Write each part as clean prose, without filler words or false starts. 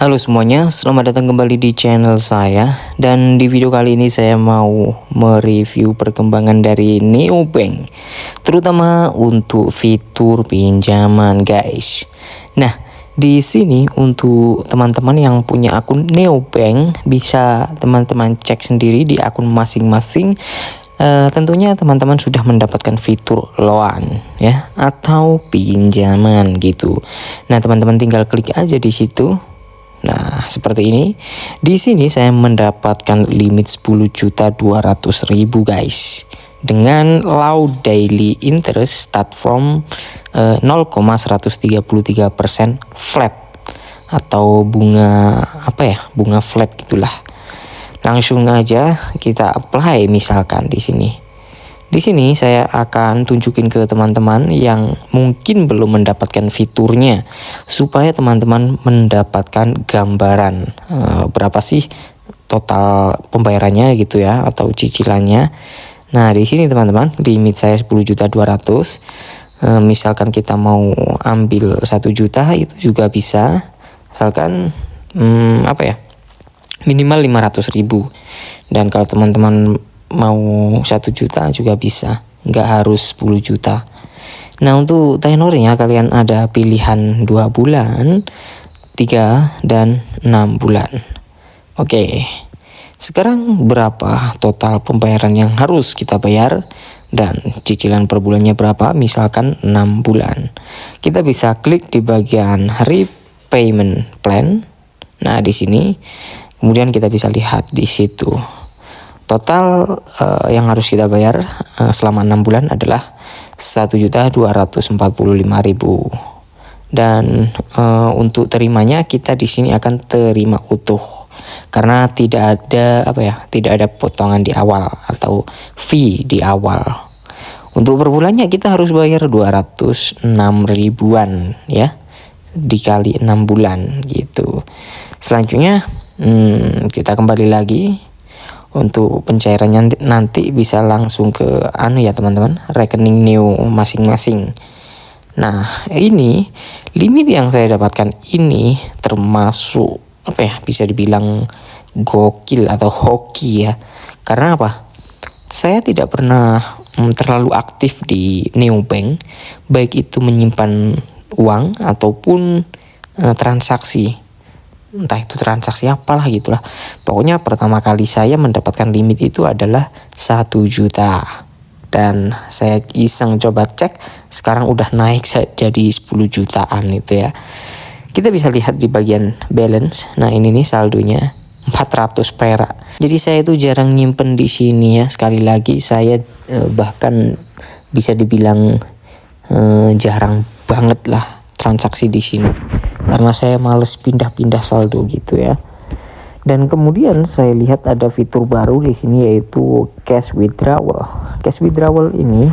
Halo semuanya, selamat datang kembali di channel saya. Dan di video kali ini saya mau mereview perkembangan dari Neobank, terutama untuk fitur pinjaman guys. Nah, di sini untuk teman-teman yang punya akun Neobank, bisa teman-teman cek sendiri di akun masing-masing. Tentunya teman-teman sudah mendapatkan fitur loan ya, atau pinjaman gitu. Nah, teman-teman tinggal klik aja di situ. Nah, seperti ini. Di sini saya mendapatkan limit 10.200.000 guys. Dengan low daily interest start from 0,133% flat, atau bunga bunga flat gitulah. Langsung aja kita apply misalkan di sini. Di sini saya akan tunjukin ke teman-teman yang mungkin belum mendapatkan fiturnya, supaya teman-teman mendapatkan gambaran berapa sih total pembayarannya gitu ya, atau cicilannya. Nah, di sini teman-teman, limit saya 10.200.000. Misalkan kita mau ambil 1 juta itu juga bisa, asalkan minimal 500.000. Dan kalau teman-teman mau 1 juta juga bisa, nggak harus 10 juta. Nah, untuk tenornya kalian ada pilihan 2 bulan, 3 dan 6 bulan. Oke, sekarang berapa total pembayaran yang harus kita bayar dan cicilan per bulannya berapa? Misalkan 6 bulan. Kita bisa klik di bagian repayment plan. Nah, di sini kemudian kita bisa lihat di situ total yang harus kita bayar selama 6 bulan adalah 1.245.000. Dan untuk terimanya kita di sini akan terima utuh, karena tidak ada potongan di awal atau fee di awal. Untuk per bulannya kita harus bayar 206 ribuan ya, dikali 6 bulan gitu. Selanjutnya kita kembali lagi. Untuk pencairannya nanti bisa langsung ke teman-teman, rekening Neo masing-masing. Nah, ini limit yang saya dapatkan ini termasuk bisa dibilang gokil atau hoki ya. Karena apa? Saya tidak pernah terlalu aktif di Neobank, baik itu menyimpan uang ataupun transaksi. Entah itu transaksi apalah gitulah. Pokoknya pertama kali saya mendapatkan limit itu adalah 1 juta. Dan saya iseng coba cek, sekarang udah naik jadi 10 jutaan itu ya. Kita bisa lihat di bagian balance. Nah, ini nih saldonya 400 perak. Jadi saya itu jarang nyimpen di sini ya. Sekali lagi saya bahkan bisa dibilang jarang banget lah transaksi di sini, karena saya males pindah-pindah saldo gitu ya. Dan kemudian saya lihat ada fitur baru di sini, yaitu cash withdrawal. Cash withdrawal ini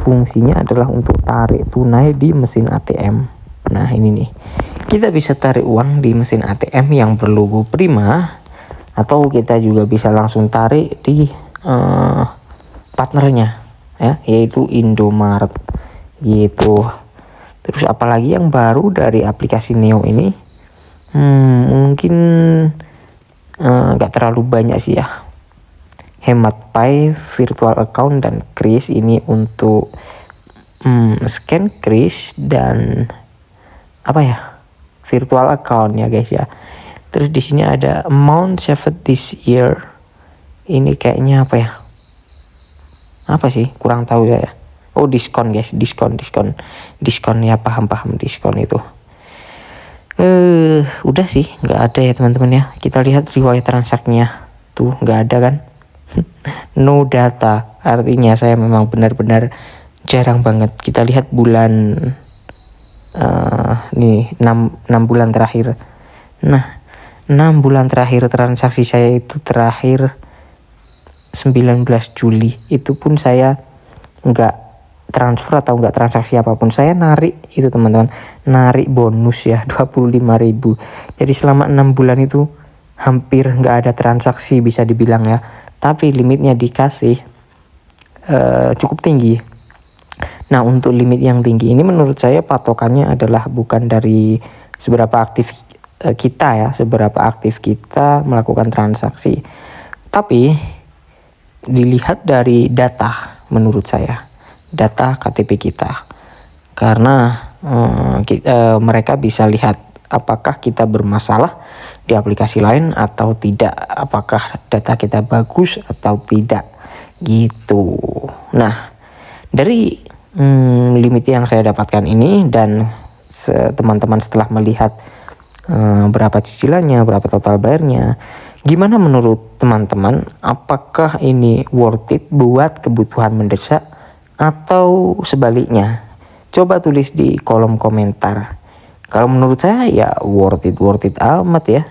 fungsinya adalah untuk tarik tunai di mesin ATM. Nah, ini nih, kita bisa tarik uang di mesin ATM yang berlogo Prima, atau kita juga bisa langsung tarik di partnernya ya, yaitu Indomaret gitu. Terus apalagi yang baru dari aplikasi Neo ini? Mungkin nggak terlalu banyak sih ya. Hemat Pay, virtual account, dan kris. Ini untuk scan kris dan virtual account ya guys ya. Terus di sini ada amount saved this year. Ini kayaknya apa sih? Kurang tahu ya. Oh, diskon guys, diskon ya, paham diskon itu. Udah sih, nggak ada ya teman-teman ya. Kita lihat riwayat transaksinya tuh, nggak ada kan. No data, artinya saya memang benar-benar jarang banget. Kita lihat bulan nih 6 bulan terakhir. Nah, 6 bulan terakhir transaksi saya itu terakhir 19 Juli. Itu pun saya nggak transfer atau nggak transaksi apapun. Saya narik itu teman-teman, narik bonus ya 25.000. Jadi selama 6 bulan itu hampir nggak ada transaksi bisa dibilang ya. Tapi limitnya dikasih cukup tinggi. Nah, untuk limit yang tinggi ini menurut saya patokannya adalah bukan dari seberapa aktif kita ya, seberapa aktif kita melakukan transaksi. Tapi dilihat dari data, menurut saya data KTP kita, karena mereka bisa lihat apakah kita bermasalah di aplikasi lain atau tidak, apakah data kita bagus atau tidak gitu. Nah, dari limit yang saya dapatkan ini, dan teman-teman setelah melihat berapa cicilannya, berapa total bayarnya, gimana menurut teman-teman? Apakah ini worth it buat kebutuhan mendesak atau sebaliknya? Coba tulis di kolom komentar. Kalau menurut saya ya worth it amat ya.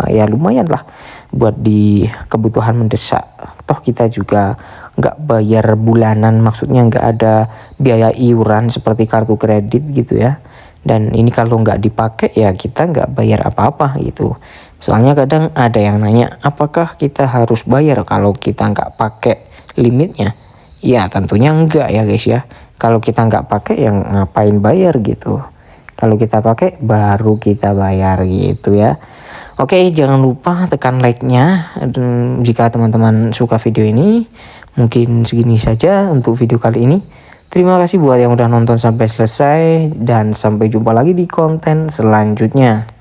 Ya lumayan lah buat di kebutuhan mendesak. Toh kita juga nggak bayar bulanan, maksudnya nggak ada biaya iuran seperti kartu kredit gitu ya. Dan ini kalau nggak dipakai ya kita nggak bayar apa-apa gitu. Soalnya kadang ada yang nanya, apakah kita harus bayar kalau kita nggak pakai limitnya? Ya tentunya enggak ya guys ya. Kalau kita nggak pakai yang ngapain bayar gitu. Kalau kita pakai baru kita bayar gitu ya. Oke, jangan lupa tekan like-nya. Dan jika teman-teman suka video ini, mungkin segini saja untuk video kali ini. Terima kasih buat yang udah nonton sampai selesai, dan sampai jumpa lagi di konten selanjutnya.